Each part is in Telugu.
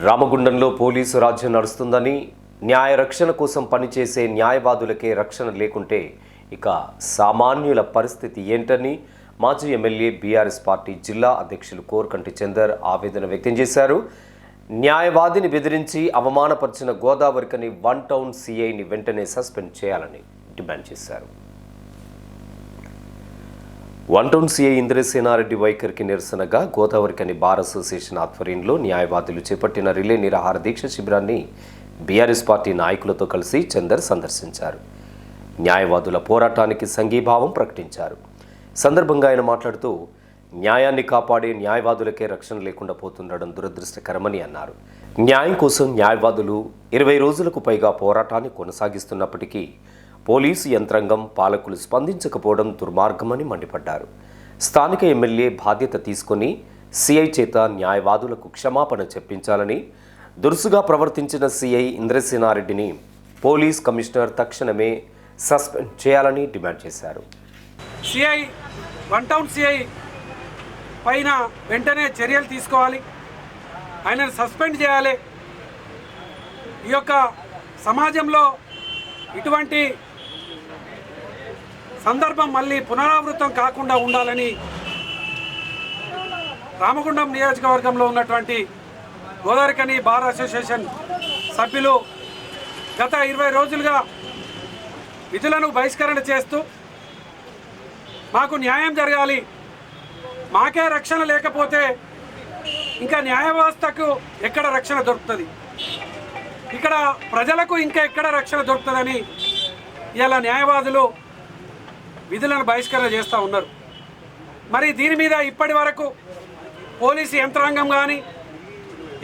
రామగుండంలో పోలీసు రాజ్యం నడుస్తుందని, న్యాయ రక్షణ కోసం పనిచేసే న్యాయవాదులకే రక్షణ లేకుంటే ఇక సామాన్యుల పరిస్థితి ఏంటని మాజీ ఎమ్మెల్యే బీఆర్ఎస్ పార్టీ జిల్లా అధ్యక్షులు కోరకంటి చందర్ ఆవేదన వ్యక్తం చేశారు. న్యాయవాదిని బెదిరించి అవమానపరిచిన గోదావరికని వన్ టౌన్ సిఐని వెంటనే సస్పెండ్ చేయాలని డిమాండ్ చేశారు. వన్ టౌన్ సిఐ ఇంద్రసేనారెడ్డి వైఖరికి నిరసనగా గోదావరికని బార్ అసోసియేషన్ ఆధ్వర్యంలో న్యాయవాదులు చేపట్టిన రిలే నిరాహార దీక్ష శిబిరాన్ని బీఆర్ఎస్ పార్టీ నాయకులతో కలిసి చందర్ సందర్శించారు. న్యాయవాదుల పోరాటానికి సంఘీభావం ప్రకటించారు. సందర్భంగా ఆయన మాట్లాడుతూ న్యాయాన్ని కాపాడే న్యాయవాదులకే రక్షణ లేకుండా పోతుండడం దురదృష్టకరమని అన్నారు. న్యాయం కోసం న్యాయవాదులు 20 రోజులకు పైగా పోరాటాన్ని కొనసాగిస్తున్నప్పటికీ పోలీసు యంత్రాంగం పాలకులు స్పందించకపోవడం దుర్మార్గమని మండిపడ్డారు. స్థానిక ఎమ్మెల్యే బాధ్యత తీసుకుని సిఐ చేత న్యాయవాదులకు క్షమాపణ చెప్పించాలని, దురుసుగా ప్రవర్తించిన సిఐ ఇంద్రసేనారెడ్డిని పోలీస్ కమిషనర్ తక్షణమే సస్పెండ్ చేయాలని డిమాండ్ చేశారు. సిఐ వన్ టౌన్ సిఐ పైన వెంటనే చర్యలు తీసుకోవాలి, ఆయనను సస్పెండ్ చేయాలి. ఈ యొక్క సమాజంలో ఇటువంటి సందర్భం మళ్ళీ పునరావృతం కాకుండా ఉండాలని రామగుండం నియోజకవర్గంలో ఉన్నటువంటి గోదావరికని బార్ అసోసియేషన్ సభ్యులు గత 20 రోజులుగా విధులను బహిష్కరణ చేస్తూ మాకు న్యాయం జరగాలి, మాకే రక్షణ లేకపోతే ఇంకా న్యాయ వ్యవస్థకు ఎక్కడ రక్షణ దొరుకుతుంది, ఇక్కడ ప్రజలకు ఇంకా ఎక్కడ రక్షణ దొరుకుతుందని ఇలా న్యాయవాదులు విధులను బహిష్కరణ చేస్తూ ఉన్నారు. మరి దీని మీద ఇప్పటి వరకు పోలీసు యంత్రాంగం కానీ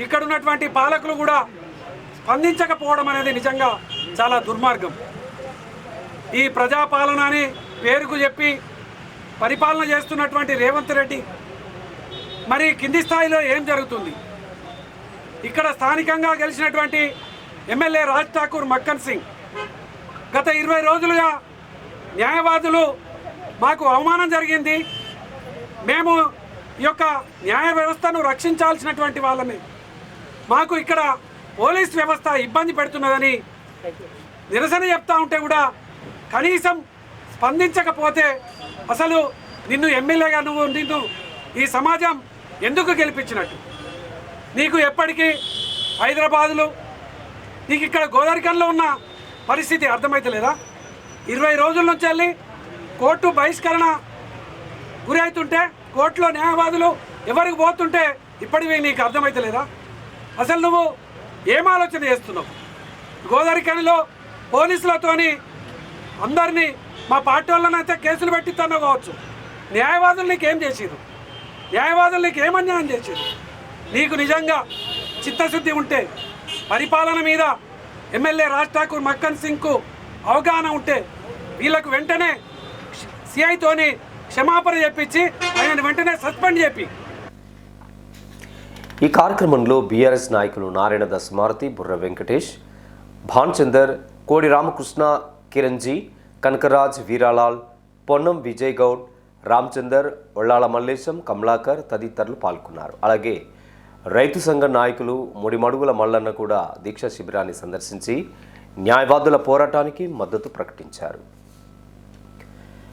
ఇక్కడ ఉన్నటువంటి పాలకులు కూడా స్పందించకపోవడం అనేది నిజంగా చాలా దుర్మార్గం. ఈ ప్రజాపాలన అని పేరుకు చెప్పి పరిపాలన చేస్తున్నటువంటి రేవంత్ రెడ్డి మరి కింది స్థాయిలో ఏం జరుగుతుంది? ఇక్కడ స్థానికంగా గెలిచినటువంటి ఎమ్మెల్యే రాజ్ ఠాకూర్ మక్కన్ సింగ్ గత 20 రోజులుగా న్యాయవాదులు మాకు అవమానం జరిగింది, మేము ఈ యొక్క న్యాయ వ్యవస్థను రక్షించాల్సినటువంటి వాళ్ళని మాకు ఇక్కడ పోలీస్ వ్యవస్థ ఇబ్బంది పెడుతున్నదని నిరసన చెప్తా ఉంటే కూడా కనీసం స్పందించకపోతే అసలు నిన్ను ఎమ్మెల్యేగా నిన్ను ఈ సమాజం ఎందుకు గెలిపించినట్టు? నీకు ఎప్పటికీ హైదరాబాదులో నీకు ఇక్కడ గోదావరికన్లో ఉన్న పరిస్థితి అర్థమవుతలేదా? 20 రోజుల నుంచి వెళ్ళి కోర్టు బహిష్కరణ గురి అవుతుంటే కోర్టులో న్యాయవాదులు ఎవరికి పోతుంటే ఇప్పటివీ నీకు అర్థమవుతలేదా? అసలు నువ్వు ఏం ఆలోచన చేస్తున్నావు? గోదావరికనిలో పోలీసులతోని అందరినీ మా పార్టీ వాళ్ళనైతే కేసులు పెట్టిస్తానో కావచ్చు, న్యాయవాదులు నీకేం చేసిరు? న్యాయవాదులు నీకు ఏం అన్యాయం చేసిరు? నీకు నిజంగా చిత్తశుద్ధి ఉంటే పరిపాలన మీద ఎమ్మెల్యే రాజ్ ఠాకూర్ మక్కన్ సింగ్కు అవగాహన ఉంటే వీళ్ళకు వెంటనే సిఐతోని క్షమాపణ చెప్పించి ఆయన వెంటనే సస్పెండ్ చెప్పి. ఈ కార్యక్రమంలో బీఆర్ఎస్ నాయకులు నారాయణ దశమారతి, బుర్ర వెంకటేష్, భాన్ చందర్, కోడి రామకృష్ణ, కిరణ్జీ, కనకరాజ్, వీరాలాల్, పొన్నం విజయ్ గౌడ్, రామచందర్, ఒళ్ళాల మల్లేశం, కమలాకర్ తదితరులు పాల్గొన్నారు. అలాగే రైతు సంఘ నాయకులు ముడిమడుగుల మల్లన్న కూడా దీక్షా శిబిరాన్ని సందర్శించి న్యాయవాదుల పోరాటానికి మద్దతు ప్రకటించారు.